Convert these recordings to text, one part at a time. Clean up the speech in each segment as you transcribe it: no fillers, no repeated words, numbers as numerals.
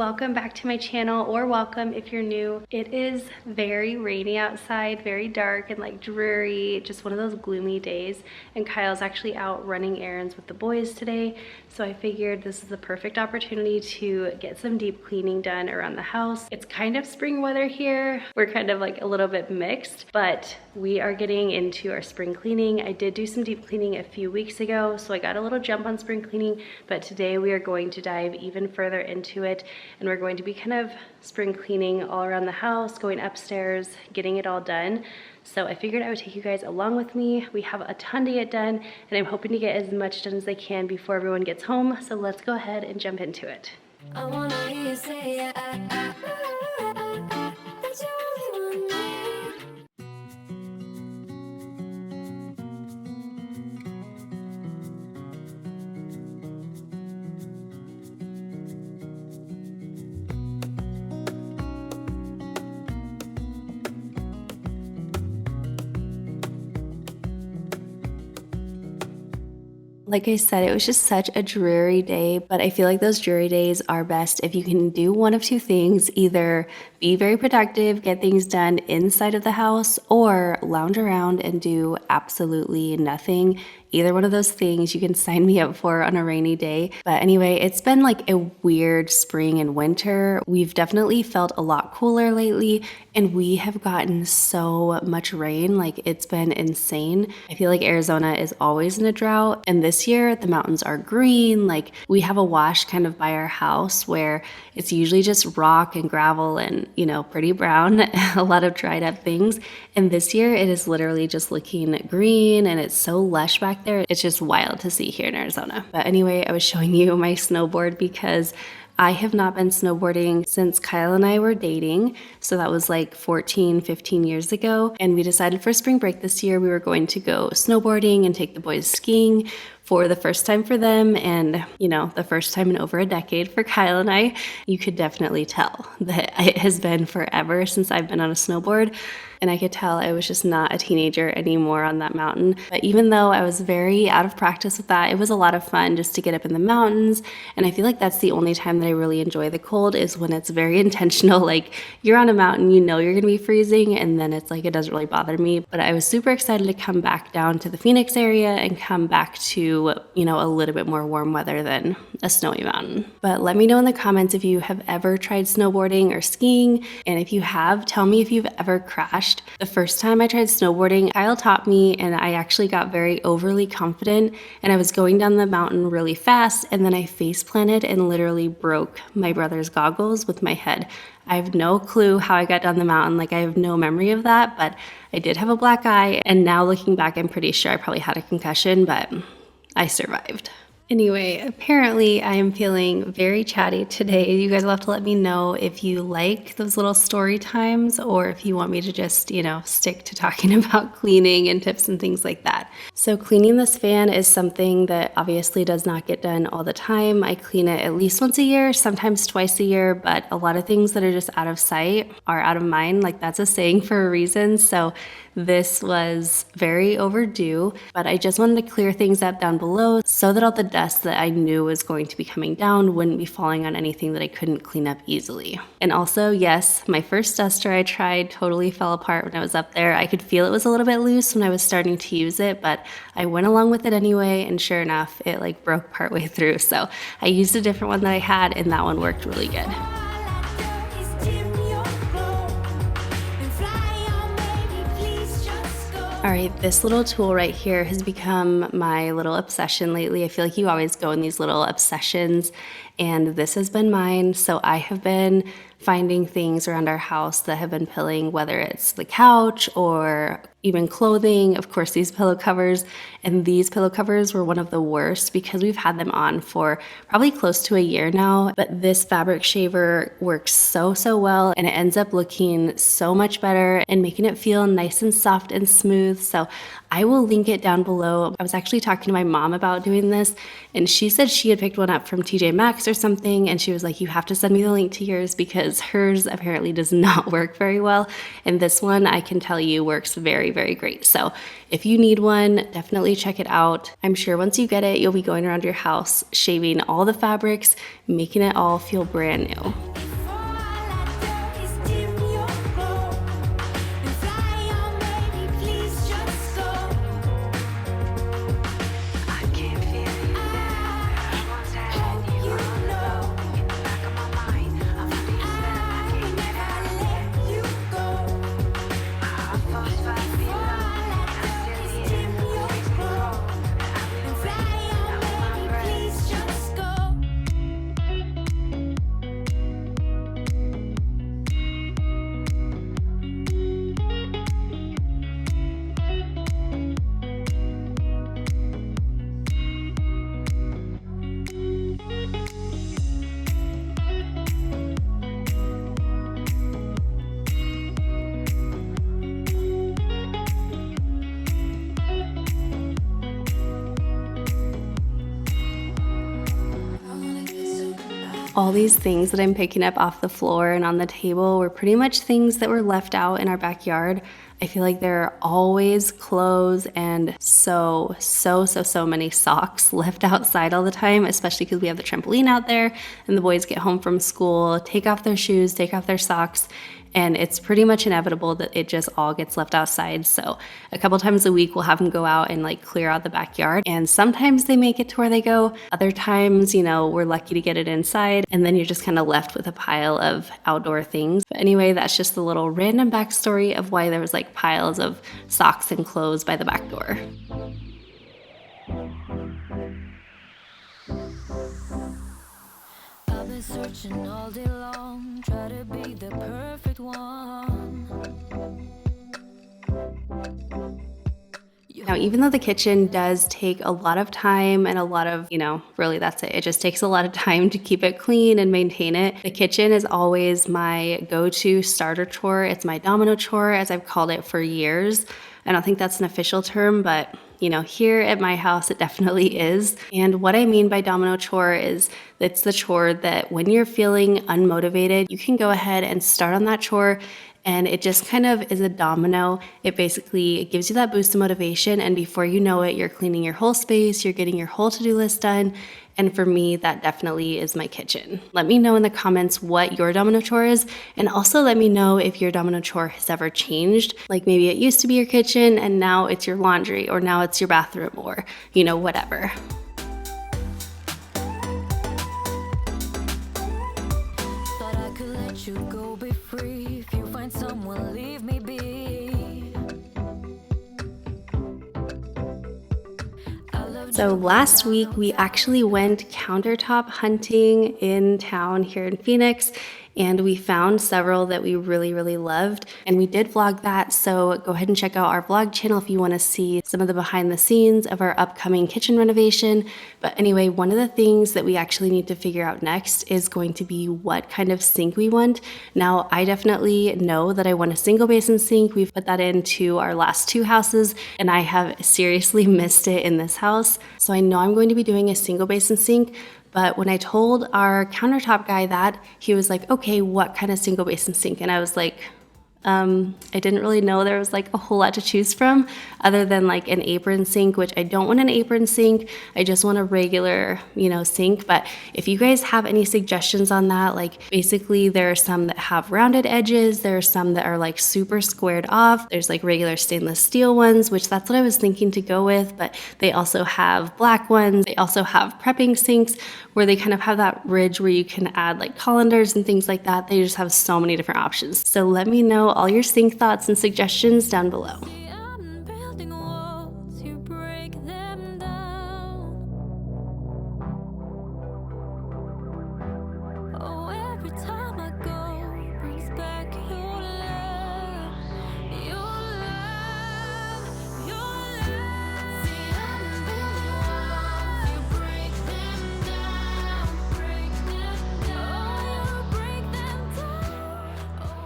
welcome back to my channel, or welcome if you're new. It is very rainy outside, very dark and like dreary, just one of those gloomy days, and Kyle's actually out running errands with the boys today, so I figured this is the perfect opportunity to get some deep cleaning done around the house. It's kind of spring weather here. We're kind of like a little bit mixed, but we are getting into our spring cleaning. I did do some deep cleaning a few weeks ago, so I got a little jump on spring cleaning, but today we are going to dive even further into it, and we're going to be kind of spring cleaning all around the house, going upstairs, getting it all done. So I figured I would take you guys along with me. We have a ton to get done, and I'm hoping to get as much done as I can before everyone gets home. So let's go ahead and jump into it. I wanna hear you say that you only want me. Like I said, it was just such a dreary day, but I feel like those dreary days are best if you can do one of two things: either be very productive, get things done inside of the house, or lounge around and do absolutely nothing. Either one of those things you can sign me up for on a rainy day. But anyway, it's been like a weird spring and winter. We've definitely felt a lot cooler lately, and we have gotten so much rain. Like, it's been insane. I feel like Arizona is always in a drought, and this year the mountains are green. Like, we have a wash kind of by our house where it's usually just rock and gravel and, you know, pretty brown, a lot of dried up things. And this year it is literally just looking green, and it's so lush back there. It's just wild to see here in Arizona. But anyway, I was showing you my snowboard because I have not been snowboarding since Kyle and I were dating. So that was like 14, 15 years ago. And we decided for spring break this year we were going to go snowboarding and take the boys skiing for the first time for them, and, you know, the first time in over a decade for Kyle and I. You could definitely tell that it has been forever since I've been on a snowboard, and I could tell I was just not a teenager anymore on that mountain. But even though I was very out of practice with that, it was a lot of fun just to get up in the mountains, and I feel like that's the only time that I really enjoy the cold, is when it's very intentional. Like, you're on a mountain, you know you're gonna be freezing, and then it's like it doesn't really bother me. But I was super excited to come back down to the Phoenix area and come back to, you know, a little bit more warm weather than a snowy mountain. But let me know in the comments if you have ever tried snowboarding or skiing, and if you have, tell me if you've ever crashed. The first time I tried snowboarding, Kyle taught me, and I actually got very overly confident, and I was going down the mountain really fast, and then I face planted and literally broke my brother's goggles with my head. I have no clue how I got down the mountain. Like, I have no memory of that, but I did have a black eye, and now looking back, I'm pretty sure I probably had a concussion, but I survived. Anyway, apparently I am feeling very chatty today. You guys will have to let me know if you like those little story times, or if you want me to just, you know, stick to talking about cleaning and tips and things like that. So cleaning this fan is something that obviously does not get done all the time. I clean it at least once a year, sometimes twice a year, but a lot of things that are just out of sight are out of mind. Like, that's a saying for a reason. So this was very overdue, but I just wanted to clear things up down below so that all the dust that I knew was going to be coming down wouldn't be falling on anything that I couldn't clean up easily. And also, yes, my first duster I tried totally fell apart when I was up there. I could feel it was a little bit loose when I was starting to use it, but I went along with it anyway, and sure enough, it like broke partway through. So I used a different one that I had, and that one worked really good. All right, this little tool right here has become my little obsession lately. I feel like you always go in these little obsessions, and this has been mine. So I have been finding things around our house that have been pilling, whether it's the couch or even clothing, of course, these pillow covers. And these pillow covers were one of the worst because we've had them on for probably close to a year now. But this fabric shaver works so well, and it ends up looking so much better and making it feel nice and soft and smooth. So I will link it down below. I was actually talking to my mom about doing this, and she said she had picked one up from TJ Maxx or something, and she was like, you have to send me the link to yours because because hers apparently does not work very well. And this one, I can tell you, works very, very great. So if you need one, definitely check it out. I'm sure once you get it, you'll be going around your house, shaving all the fabrics, making it all feel brand new. All these things that I'm picking up off the floor and on the table were pretty much things that were left out in our backyard. I feel like there are always clothes and so many socks left outside all the time, especially because we have the trampoline out there and the boys get home from school, take off their shoes, take off their socks, and it's pretty much inevitable that it just all gets left outside. So a couple times a week we'll have them go out and like clear out the backyard, and sometimes they make it to where they go. Other times, you know, we're lucky to get it inside, and then you're just kind of left with a pile of outdoor things. But anyway, that's just a little random backstory of why there was like piles of socks and clothes by the back door. Searching all day long, try to be the perfect one. Now, even though the kitchen does take a lot of time and a lot of, you know, really that's it. It just takes a lot of time to keep it clean and maintain it. The kitchen is always my go-to starter chore. It's my domino chore, as I've called it for years. I don't think that's an official term, but you know, here at my house, it definitely is. And what I mean by domino chore is it's the chore that when you're feeling unmotivated, you can go ahead and start on that chore, and it just kind of is a domino. It basically gives you that boost of motivation, and before you know it, you're cleaning your whole space, you're getting your whole to-do list done. And for me, that definitely is my kitchen. Let me know in the comments what your domino chore is, and also let me know if your domino chore has ever changed. Like maybe it used to be your kitchen and now it's your laundry, or now it's your bathroom, or you know, whatever. Thought I could let you go, be free. If you find someone, leave me be. So last week we actually went countertop hunting in town here in Phoenix, and we found several that we really loved, and we did vlog that. So go ahead and check out our vlog channel if you want to see some of the behind the scenes of our upcoming kitchen renovation. But anyway, one of the things that we actually need to figure out next is going to be what kind of sink we want. Now, I definitely know that I want a single basin sink. We've put that into our last two houses, and I have seriously missed it in this house. So I know I'm going to be doing a single basin sink. But when I told our countertop guy that, he was like, okay, what kind of single basin sink? And I was like, I didn't really know there was like a whole lot to choose from other than like an apron sink, which I don't want an apron sink. I just want a regular, you know, sink. But if you guys have any suggestions on that, like basically there are some that have rounded edges. There are some that are like super squared off. There's like regular stainless steel ones, which that's what I was thinking to go with. But they also have black ones. They also have prepping sinks where they kind of have that ridge where you can add like colanders and things like that. They just have so many different options. So let me know all your sink thoughts and suggestions down below.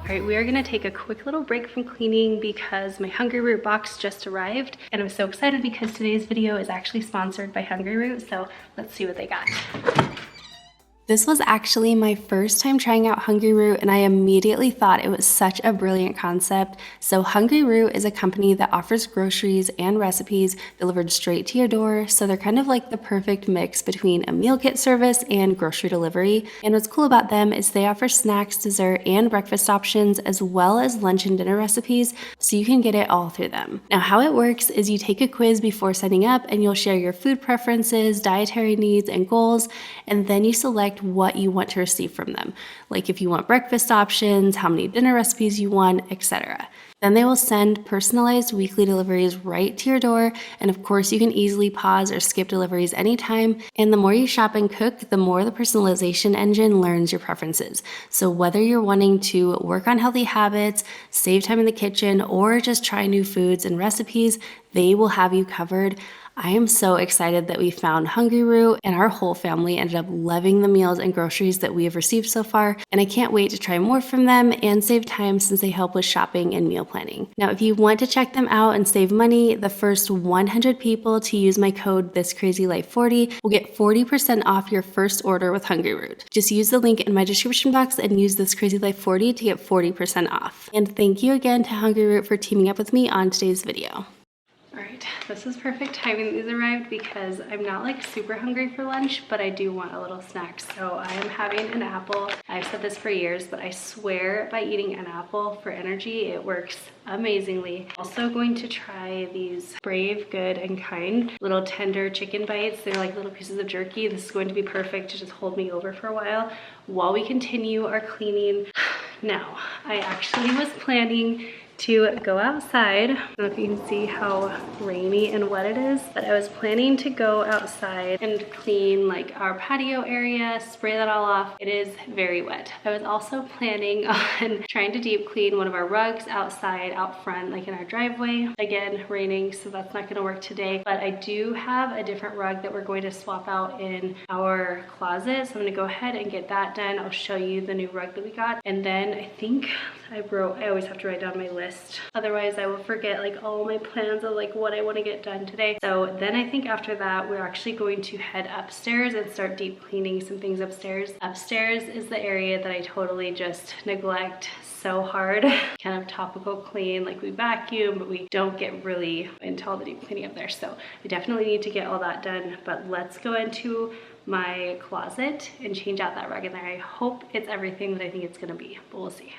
All right, we are gonna take a quick little break from cleaning because my Hungryroot box just arrived, and I'm so excited because today's video is actually sponsored by Hungryroot, so let's see what they got. This was actually my first time trying out Hungryroot, and I immediately thought it was such a brilliant concept. So Hungryroot is a company that offers groceries and recipes delivered straight to your door, so they're kind of like the perfect mix between a meal kit service and grocery delivery. And what's cool about them is they offer snacks, dessert, and breakfast options, as well as lunch and dinner recipes, so you can get it all through them. Now, how it works is you take a quiz before signing up, and you'll share your food preferences, dietary needs, and goals, and then you select what you want to receive from them, like if you want breakfast options, how many dinner recipes you want, etc. Then they will send personalized weekly deliveries right to your door, and of course you can easily pause or skip deliveries anytime. And the more you shop and cook, the more the personalization engine learns your preferences. So whether you're wanting to work on healthy habits, save time in the kitchen, or just try new foods and recipes, they will have you covered. I am so excited that we found Hungryroot, and our whole family ended up loving the meals and groceries that we have received so far, and I can't wait to try more from them and save time since they help with shopping and meal planning. Now, if you want to check them out and save money, the first 100 people to use my code ThisCrazyLife40 will get 40% off your first order with Hungryroot. Just use the link in my description box and use ThisCrazyLife40 to get 40% off. And thank you again to Hungryroot for teaming up with me on today's video. Alright, this is perfect timing these arrived because I'm not like super hungry for lunch, but I do want a little snack. So I am having an apple. I've said this for years, but I swear by eating an apple for energy, it works amazingly. Also going to try these Brave, Good, and Kind little tender chicken bites. They're like little pieces of jerky. This is going to be perfect to just hold me over for a while we continue our cleaning. Now, I actually was planning to go outside. I don't know if you can see how rainy and wet it is, but I was planning to go outside and clean like our patio area, spray that all off. It is very wet. I was also planning on trying to deep clean one of our rugs outside, out front, like in our driveway. Again, raining, so that's not gonna work today, but I do have a different rug that we're going to swap out in our closet. So I'm gonna go ahead and get that done. I'll show you the new rug that we got. And then I think I always have to write down my list. Otherwise I will forget like all my plans of like what I want to get done today. So then I think after that, we're actually going to head upstairs and start deep cleaning some things upstairs. Upstairs is the area that I totally just neglect so hard. Kind of topical clean, like we vacuum, but we don't get really into all the deep cleaning up there. So I definitely need to get all that done, but let's go into my closet and change out that rug in there. I hope it's everything that I think it's gonna be, but we'll see.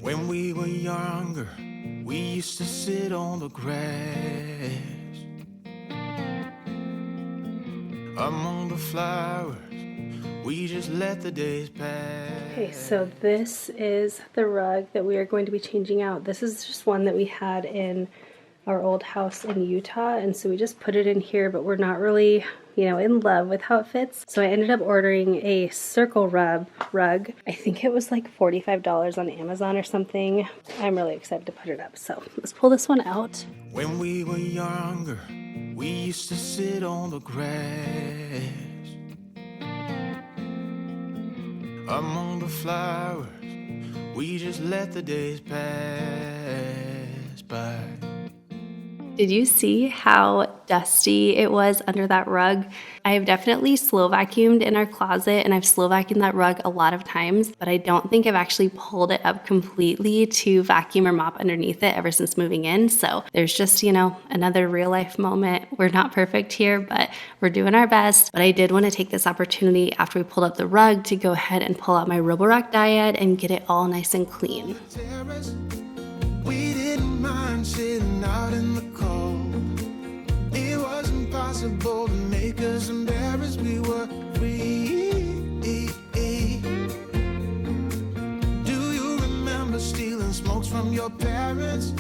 When we were younger, we used to sit on the grass among the flowers. We just let the days pass. Okay, so this is the rug that we are going to be changing out. This is just one that we had in our old house in Utah, and so we just put it in here, but we're not really, in love with how it fits. So I ended up ordering a circle rug. I think it was like $45 on Amazon or something. I'm really excited to put it up. So let's pull this one out. When we were younger, we used to sit on the grass among the flowers. We just let the days pass by. Did you see how dusty it was under that rug? I have definitely slow vacuumed in our closet, and I've slow vacuumed that rug a lot of times, but I don't think I've actually pulled it up completely to vacuum or mop underneath it ever since moving in. So there's just, another real life moment. We're not perfect here, but we're doing our best. But I did want to take this opportunity after we pulled up the rug to go ahead and pull out my Roborock diet and get it all nice and clean. We didn't mind sitting out in the cold. It was impossible to make us embarrassed. We were free. Do you remember stealing smokes from your parents?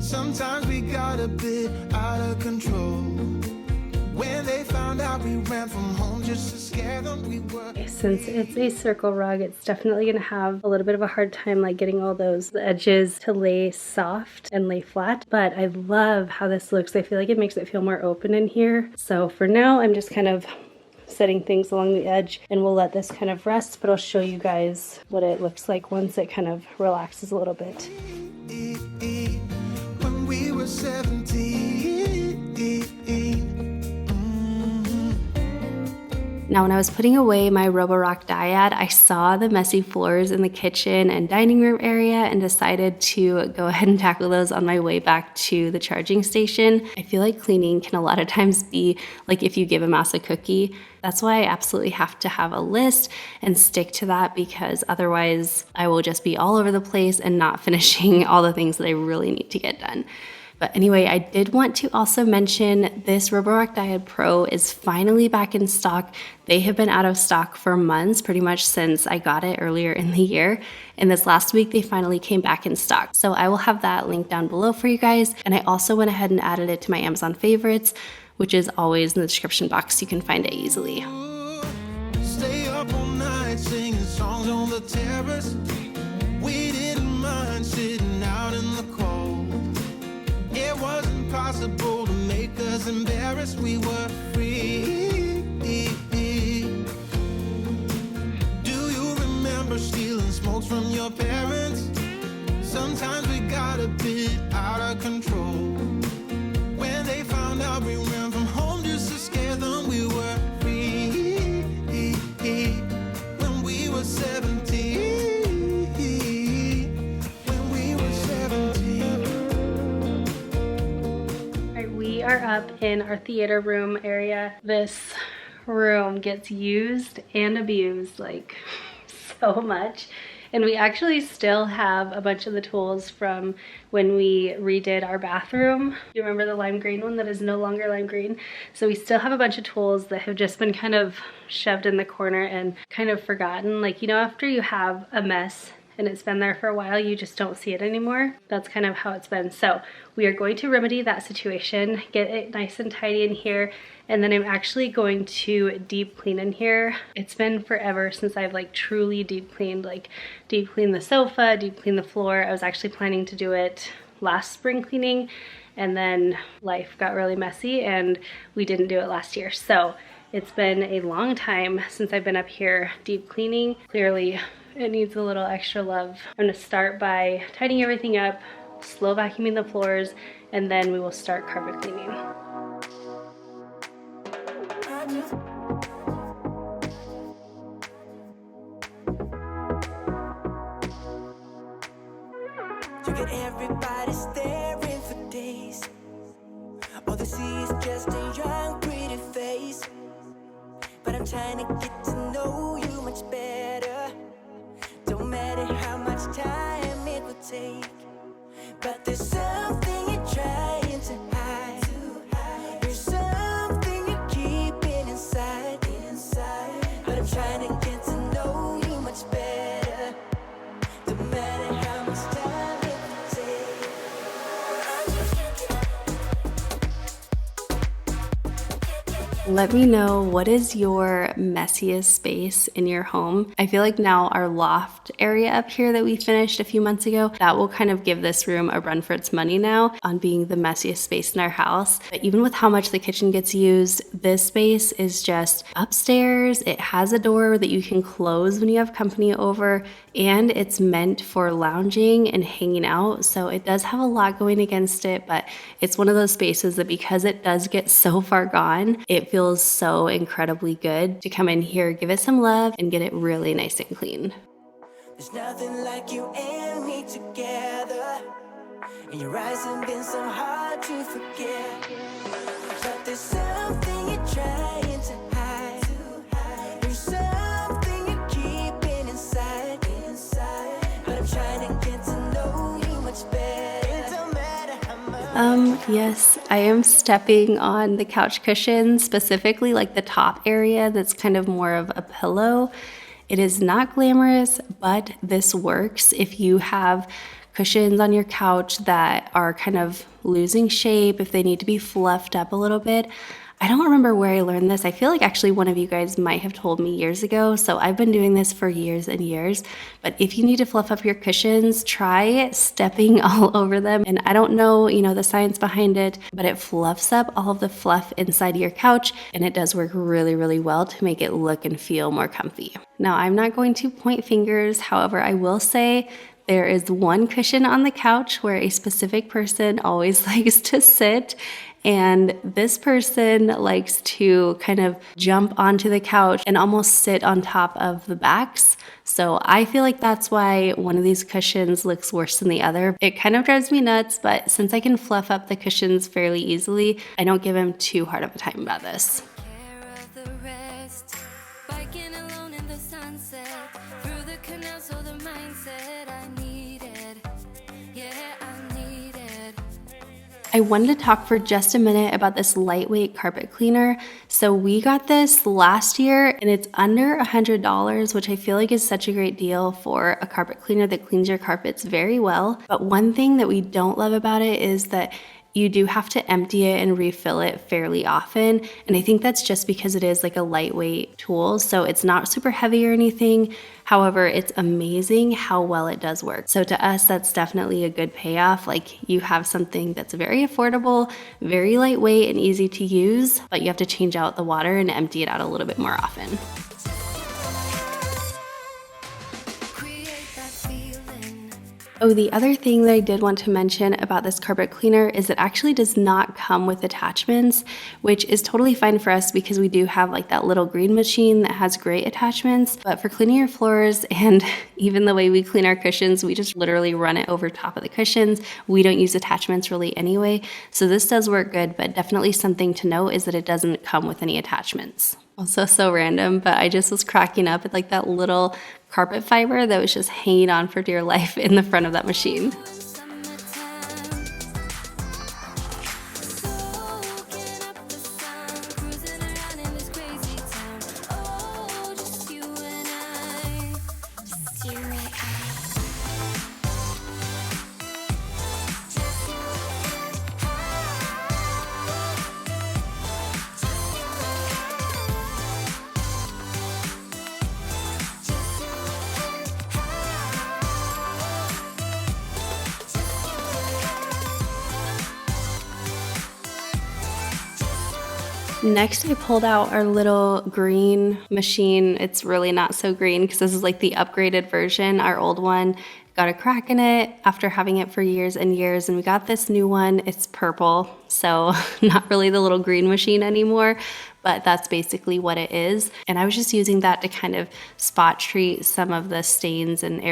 Sometimes we got a bit out of control. When they found out we ran from home just to scare them, we were... Since it's a circle rug, it's definitely going to have a little bit of a hard time like getting all those edges to lay soft and lay flat, but I love how this looks. I feel like it makes it feel more open in here. So for now, I'm just kind of setting things along the edge, and we'll let this kind of rest, but I'll show you guys what it looks like once it kind of relaxes a little bit. When we were 17. Now, when I was putting away my Roborock dyad, I saw the messy floors in the kitchen and dining room area and decided to go ahead and tackle those on my way back to the charging station. I feel like cleaning can a lot of times be like if you give a mouse a cookie. That's why I absolutely have to have a list and stick to that, because otherwise I will just be all over the place and not finishing all the things that I really need to get done. But anyway, I did want to also mention this Roborock Dyad Pro is finally back in stock. They have been out of stock for months, pretty much since I got it earlier in the year. And this last week, they finally came back in stock. So I will have that link down below for you guys. And I also went ahead and added it to my Amazon favorites, which is always in the description box. You can find it easily. Stay up all night singing songs on the terrace. We didn't mind sitting out in the cold. It wasn't possible to make us embarrassed. We were free. Do you remember stealing smokes from your parents? Sometimes we got a bit out of control. When they found out we ran from home just to scare them, we were free. When we were 17. We are up in our theater room area. This room gets used and abused like so much. And we actually still have a bunch of the tools from when we redid our bathroom. You remember the lime green one that is no longer lime green? So we still have a bunch of tools that have just been kind of shoved in the corner and kind of forgotten. Like, you know, after you have a mess and it's been there for a while, you just don't see it anymore. That's kind of how it's been. So we are going to remedy that situation, get it nice and tidy in here, and then I'm actually going to deep clean in here. It's been forever since I've like truly deep cleaned the sofa, deep cleaned the floor. I was actually planning to do it last spring cleaning, and then life got really messy and we didn't do it last year. So it's been a long time since I've been up here deep cleaning. Clearly, it needs a little extra love. I'm gonna start by tidying everything up, slow vacuuming the floors, and then we will start carpet cleaning. You get everybody staring for days. All they see is just a young, pretty face. But I'm trying to get to know you much better. Don't matter how much time it will take, but there's something you're trying to hide. There's something you're keeping inside. But I'm trying to get to know you much better. Don't matter how much time it will take. Let me know, what is your messiest space in your home? I feel like now our loft area up here that we finished a few months ago, that will kind of give this room a run for its money now on being the messiest space in our house. But even with how much the kitchen gets used, this space is just upstairs. It has a door that you can close when you have company over, and it's meant for lounging and hanging out. So it does have a lot going against it, but it's one of those spaces that because it does get so far gone, it feels so incredibly good to come in here, give it some love, and get it really nice and clean. There's nothing like you and me together, and your eyes have been so hard to forget. But there's something you're trying to hide. There's something you're keeping inside. But I'm trying to get to know you much better. It don't matter how much. Yes, I am stepping on the couch cushion, specifically like the top area that's kind of more of a pillow. It is not glamorous, but this works if you have cushions on your couch that are kind of losing shape, if they need to be fluffed up a little bit. I don't remember where I learned this. I feel like actually one of you guys might have told me years ago. So I've been doing this for years and years. But if you need to fluff up your cushions, try stepping all over them. And I don't know, the science behind it, but it fluffs up all of the fluff inside your couch. And it does work really, really well to make it look and feel more comfy. Now, I'm not going to point fingers. However, I will say There is one cushion on the couch where a specific person always likes to sit. And this person likes to kind of jump onto the couch and almost sit on top of the backs. So I feel like that's why one of these cushions looks worse than the other. It kind of drives me nuts, but since I can fluff up the cushions fairly easily, I don't give him too hard of a time about this. Care of the rest, biking alone in the sunset, through the canal, so the mindset I needed, yeah, I needed. I wanted to talk for just a minute about this lightweight carpet cleaner. So we got this last year and it's under $100, which I feel like is such a great deal for a carpet cleaner that cleans your carpets very well. But one thing that we don't love about it is that you do have to empty it and refill it fairly often. And I think that's just because it is like a lightweight tool. So it's not super heavy or anything. However, it's amazing how well it does work. So to us, that's definitely a good payoff. Like you have something that's very affordable, very lightweight and easy to use, but you have to change out the water and empty it out a little bit more often. Oh, the other thing that I did want to mention about this carpet cleaner is it actually does not come with attachments, which is totally fine for us because we do have like that little green machine that has great attachments. But for cleaning your floors and even the way we clean our cushions, we just literally run it over top of the cushions. We don't use attachments really anyway. So this does work good, but definitely something to note is that it doesn't come with any attachments. Also so random, but I just was cracking up at like that little carpet fiber that was just hanging on for dear life in the front of that machine. Next, I pulled out our little green machine. It's really not so green because this is like the upgraded version. Our old one got a crack in it after having it for years and years, and we got this new one. It's purple, so not really the little green machine anymore, but that's basically what it is. And I was just using that to kind of spot treat some of the stains and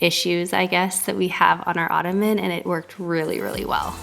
issues, I guess, that we have on our ottoman, and it worked really, really well.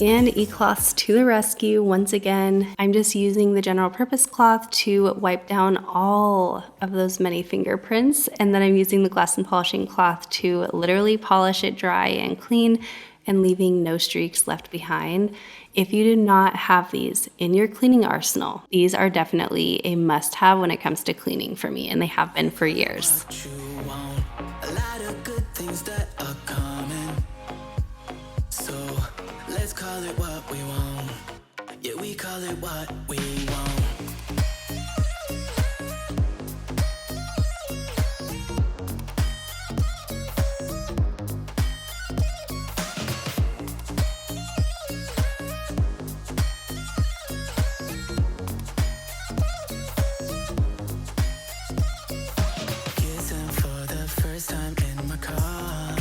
And eCloths to the rescue once again. I'm just using the general purpose cloth to wipe down all of those many fingerprints, and then I'm using the glass and polishing cloth to literally polish it dry and clean and leaving no streaks left behind. If you do not have these in your cleaning arsenal, these are definitely a must-have when it comes to cleaning for me, and they have been for years. A lot of good things that are coming. So let's call it what we want. Yeah, we call it what we want. Kissing for the first time in my car.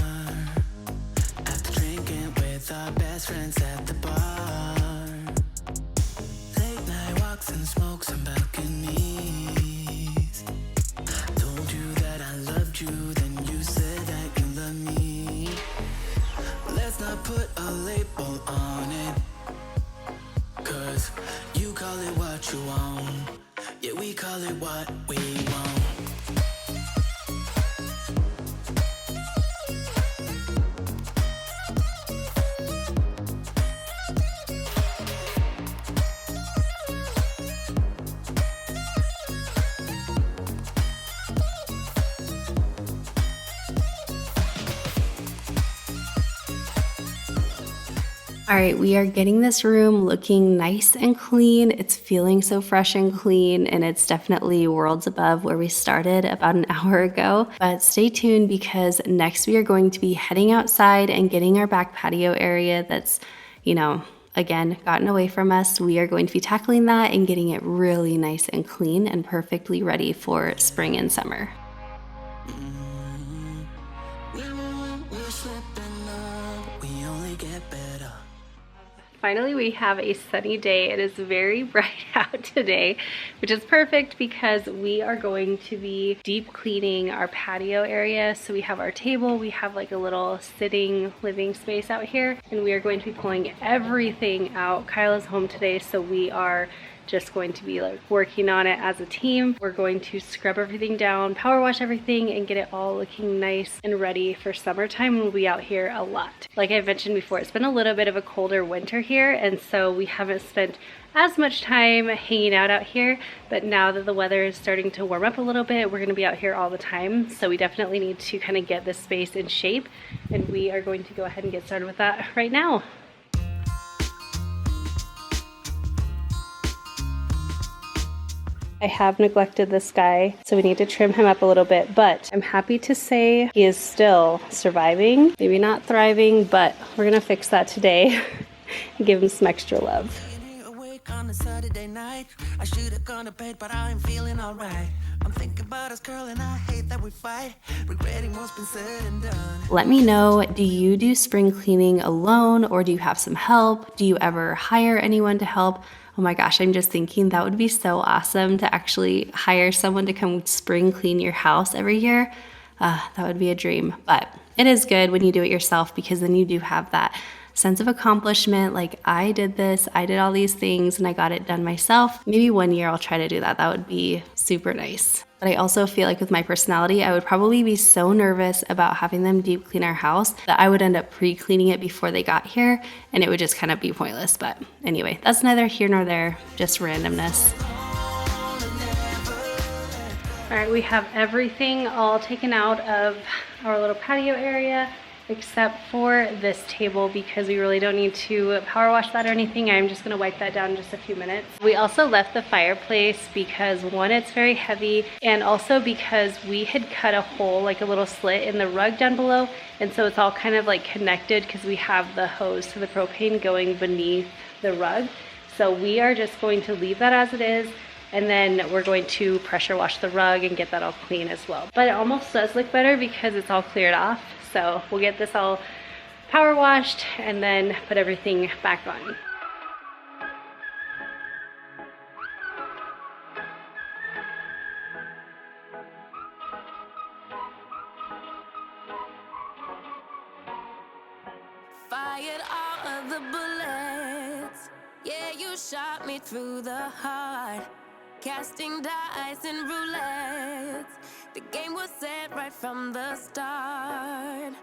After drinking with our best friends at the bar. Late night walks and smokes on balconies. Told you that I loved you, then you said that you love me. Let's not put a label on it, 'cause you call it what you want. Yeah, we call it what we want. All right, we are getting this room looking nice and clean. It's feeling so fresh and clean, and it's definitely worlds above where we started about an hour ago. But stay tuned because next we are going to be heading outside and getting our back patio area that's, again, gotten away from us. We are going to be tackling that and getting it really nice and clean and perfectly ready for spring and summer. Finally, we have a sunny day. It is very bright out today, which is perfect because we are going to be deep cleaning our patio area. So we have our table, we have like a little sitting living space out here, and we are going to be pulling everything out. Kyle is home today, so we are just going to be like working on it as a team. We're going to scrub everything down, power wash everything, and get it all looking nice and ready for summertime. We'll be out here a lot. Like I mentioned before, it's been a little bit of a colder winter here, and so we haven't spent as much time hanging out here, but now that the weather is starting to warm up a little bit, we're going to be out here all the time. So we definitely need to kind of get this space in shape, and we are going to go ahead and get started with that right now. I have neglected this guy, so we need to trim him up a little bit, but I'm happy to say he is still surviving. Maybe not thriving, but we're gonna fix that today and give him some extra love. On a Saturday night, I should have gone to bed, but I'm feeling alright. I'm thinking about us, girl, and I hate that we fight, regretting what's been said and done. Let me know, do you do spring cleaning alone, or do you have some help? Do you ever hire anyone to help? Oh my gosh, I'm just thinking that would be so awesome to actually hire someone to come spring clean your house every year. That would be a dream, but it is good when you do it yourself because then you do have that sense of accomplishment. Like, I did this, I did all these things, and I got it done myself. Maybe one year I'll try to do that. That would be super nice. But I also feel like with my personality, I would probably be so nervous about having them deep clean our house that I would end up pre-cleaning it before they got here, and it would just kind of be pointless. But anyway, that's neither here nor there, just randomness. All right, we have everything all taken out of our little patio area, except for this table because we really don't need to power wash that or anything. I'm just gonna wipe that down in just a few minutes. We also left the fireplace because one, it's very heavy, and also because we had cut a hole, like a little slit in the rug down below, and so it's all kind of like connected because we have the hose to the propane going beneath the rug. So we are just going to leave that as it is, and then we're going to pressure wash the rug and get that all clean as well. But it almost does look better because it's all cleared off. So we'll get this all power washed and then put everything back on. Fired all of the bullets. Yeah, you shot me through the heart. Casting dice and roulette. The game was set right from the start.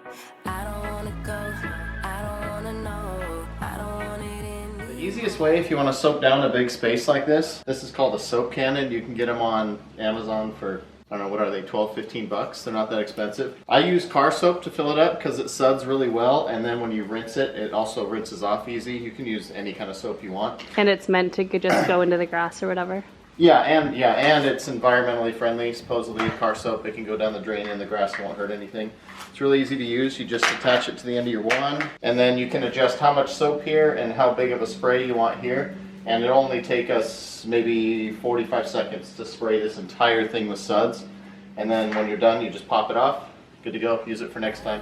I don't wanna go, I don't wanna know, I don't want it in The easiest way if you want to soap down a big space like this is called a soap cannon. You can get them on Amazon for, I don't know, what are they, 12, 15 bucks? They're not that expensive. I use car soap to fill it up because it suds really well, and then when you rinse it, it also rinses off easy. You can use any kind of soap you want. And it's meant to just go into the grass or whatever. Yeah, and it's environmentally friendly. Supposedly, car soap, it can go down the drain and the grass won't hurt anything. It's really easy to use. You just attach it to the end of your wand, and then you can adjust how much soap here and how big of a spray you want here. And it'll only take us maybe 45 seconds to spray this entire thing with suds. And then when you're done, you just pop it off. Good to go. Use it for next time.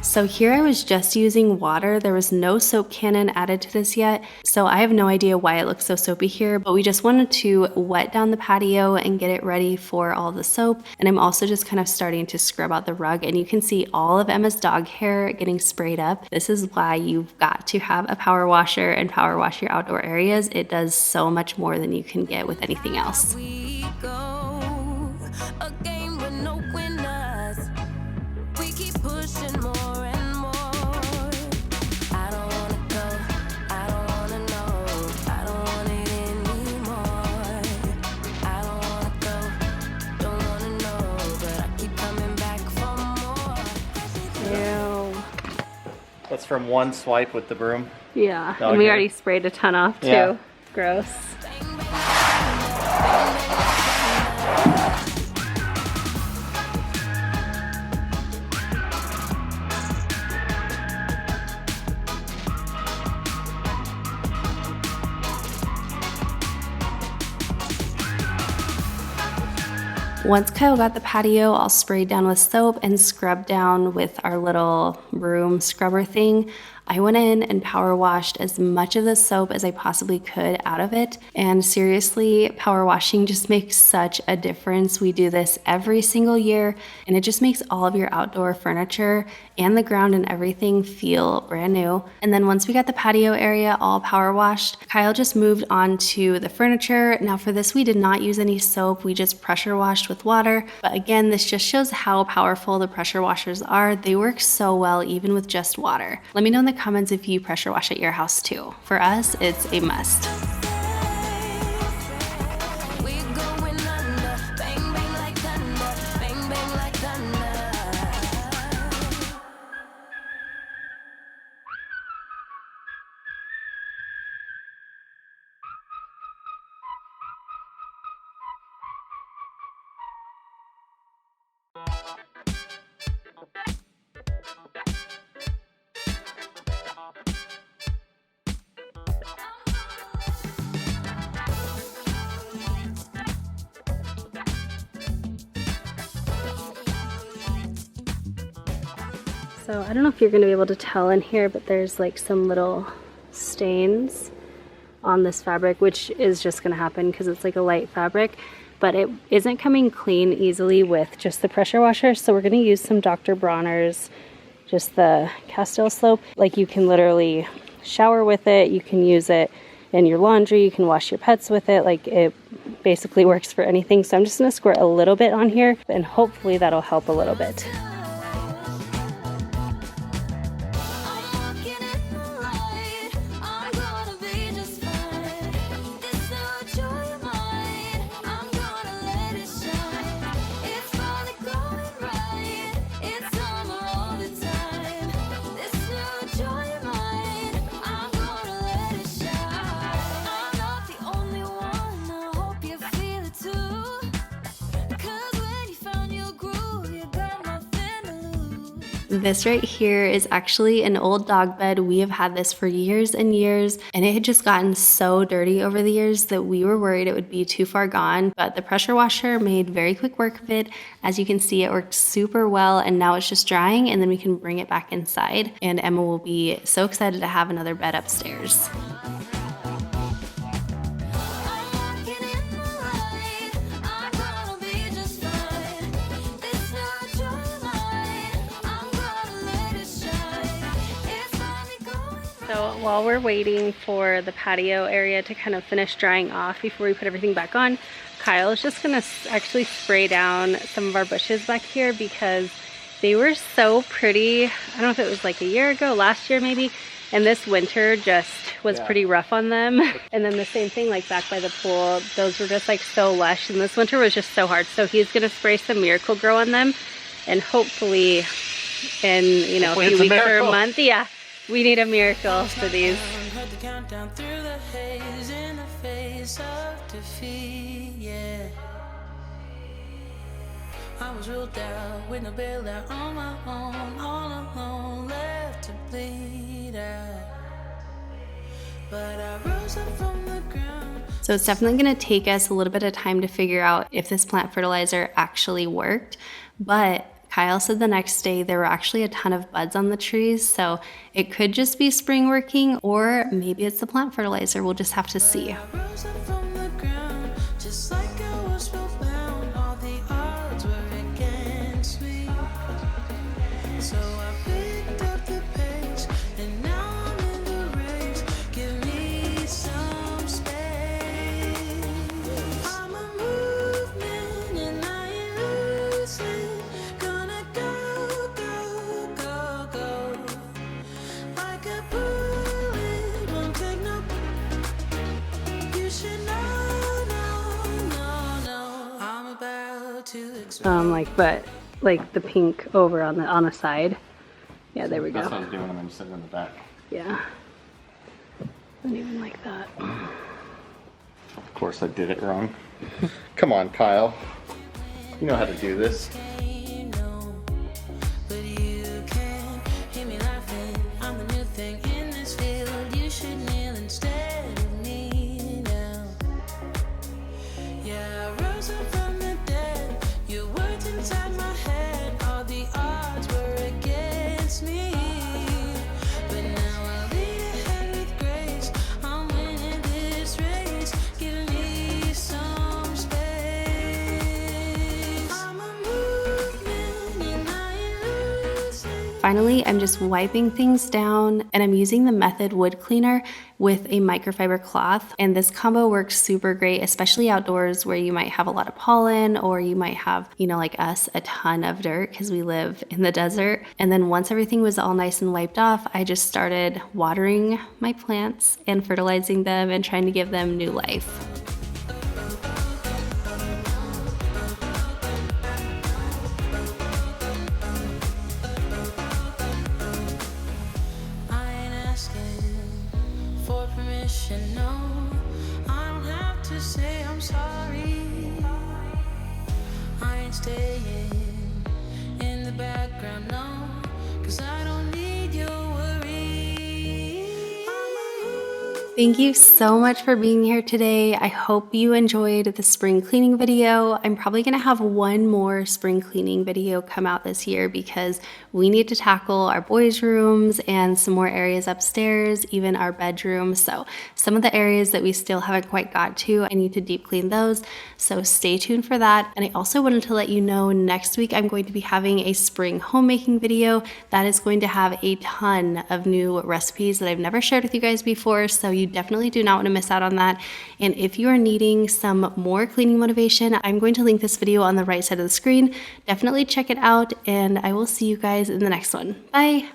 So here I was just using water. There was no soap cannon added to this yet. So I have no idea why it looks so soapy here, but we just wanted to wet down the patio and get it ready for all the soap. And I'm also just kind of starting to scrub out the rug, and you can see all of Emma's dog hair getting sprayed up. This is why you've got to have a power washer and power wash your outdoor areas. It does so much more than you can get with anything else. we go. A game with no winners. We keep pushing more and more. I don't wanna go, I don't wanna know, I don't want it anymore. from one swipe with the broom. Yeah, Down and we here. already sprayed a ton off too. Yeah. Gross. Once Kyle got the patio all sprayed down with soap and scrubbed down with our little broom scrubber thing, I went in and power washed as much of the soap as I possibly could out of it. And seriously, power washing just makes such a difference. We do this every single year, and it just makes all of your outdoor furniture and the ground and everything feel brand new. And then once we got the patio area all power washed, Kyle just moved on to the furniture. Now for this, we did not use any soap. We just pressure washed with water. But again, this just shows how powerful the pressure washers are. They work so well even with just water. Let me know in the comments if you pressure wash at your house too. For us, it's a must. We're going under. Bang, bang like thunder. Bang, bang like thunder. So I don't know if you're gonna be able to tell in here, but there's like some little stains on this fabric, which is just gonna happen because it's like a light fabric, but it isn't coming clean easily with just the pressure washer. So we're gonna use some Dr. Bronner's, just the Castile soap. Like you can literally shower with it, you can use it in your laundry, you can wash your pets with it. Like it basically works for anything. So I'm just gonna squirt a little bit on here and hopefully that'll help a little bit. This right here is actually an old dog bed. We have had this for years and years, and it had just gotten so dirty over the years that we were worried it would be too far gone, but the pressure washer made very quick work of it. As you can see, it worked super well, and now it's just drying, and then we can bring it back inside, and Emma will be so excited to have another bed upstairs. So while we're waiting for the patio area to kind of finish drying off before we put everything back on, Kyle is just gonna actually spray down some of our bushes back here because they were so pretty. I don't know if it was like a year ago, last year maybe, and this winter just was pretty rough on them. And then the same thing like back by the pool, those were just like so lush, and this winter was just so hard. So he's gonna spray some Miracle Grow on them, and hopefully in, you know, a few weeks or a month, we need a miracle for these. I was real down with no bailout on my own, all alone, left to bleed out. But I rose up from the ground. So it's definitely gonna take us a little bit of time to figure out if this plant fertilizer actually worked, but Kyle said the next day there were actually a ton of buds on the trees, so it could just be spring working, or maybe it's the plant fertilizer. We'll just have to see. But like the pink over on the side Yeah, there we go. That's what I was doing when I'm sitting in the back. Yeah. I don't even like that. Of course I did it wrong. Come on, Kyle. You know how to do this. Finally, I'm just wiping things down, and I'm using the Method wood cleaner with a microfiber cloth. And this combo works super great, especially outdoors where you might have a lot of pollen, or you might have, you know, like us, a ton of dirt because we live in the desert. And then once everything was all nice and wiped off, I just started watering my plants and fertilizing them and trying to give them new life. No, I don't have to say I'm sorry. I ain't staying in the background, no, 'cause I don't need your worry. Thank you so much for being here today. I hope you enjoyed the spring cleaning video. I'm probably gonna have one more spring cleaning video come out this year because we need to tackle our boys' rooms and some more areas upstairs, even our bedroom. So some of the areas that we still haven't quite got to, I need to deep clean those. So stay tuned for that. And I also wanted to let you know next week I'm going to be having a spring homemaking video that is going to have a ton of new recipes that I've never shared with you guys before. So you definitely do not want to miss out on that. And if you are needing some more cleaning motivation, I'm going to link this video on the right side of the screen. Definitely check it out, and I will see you guys in the next one. Bye.